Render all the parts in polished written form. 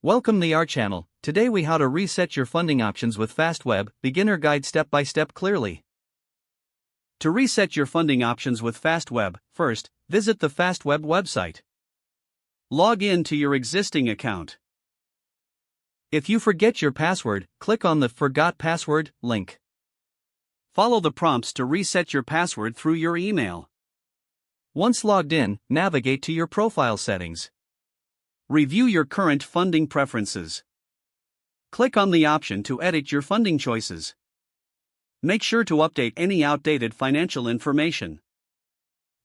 Welcome to our channel. Today we how to reset your funding options with Fastweb, beginner guide step by step clearly. To reset your funding options with Fastweb, first, visit the Fastweb website. Log in to your existing account. If you forget your password, click on the Forgot Password link. Follow the prompts to reset your password through your email. Once logged in, navigate to your profile settings. Review your current funding preferences. Click on the option to edit your funding choices. Make sure to update any outdated financial information.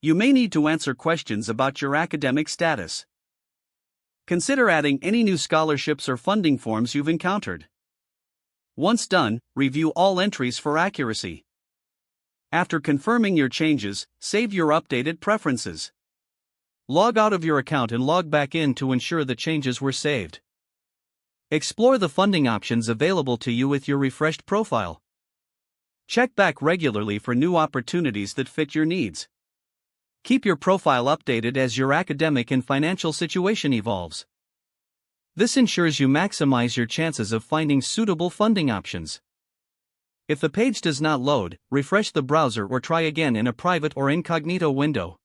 You may need to answer questions about your academic status. Consider adding any new scholarships or funding forms you've encountered. Once done, review all entries for accuracy. After confirming your changes, save your updated preferences. Log out of your account and log back in to ensure the changes were saved. Explore the funding options available to you with your refreshed profile. Check back regularly for new opportunities that fit your needs. Keep your profile updated as your academic and financial situation evolves. This ensures you maximize your chances of finding suitable funding options. If the page does not load, refresh the browser or try again in a private or incognito window.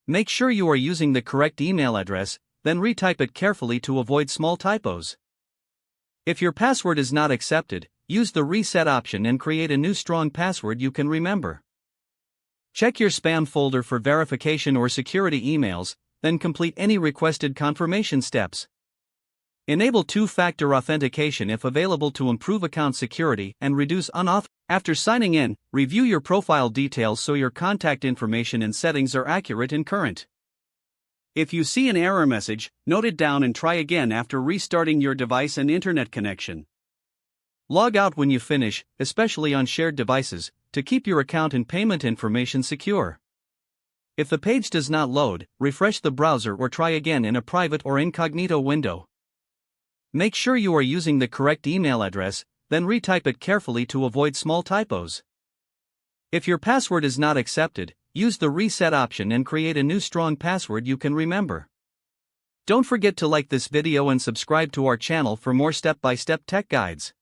Make sure you are using the correct email address, then retype it carefully to avoid small typos. If your password is not accepted, use the reset option and create a new strong password you can remember. Check your spam folder for verification or security emails, then complete any requested confirmation steps. Enable two-factor authentication if available to improve account security and reduce unauthorized. After signing in, review your profile details so your contact information and settings are accurate and current. If you see an error message, note it down and try again after restarting your device and internet connection. Log out when you finish, especially on shared devices, to keep your account and payment information secure. If the page does not load, refresh the browser or try again in a private or incognito window. Make sure you are using the correct email address, then retype it carefully to avoid small typos. If your password is not accepted, use the reset option and create a new strong password you can remember. Don't forget to like this video and subscribe to our channel for more step-by-step tech guides.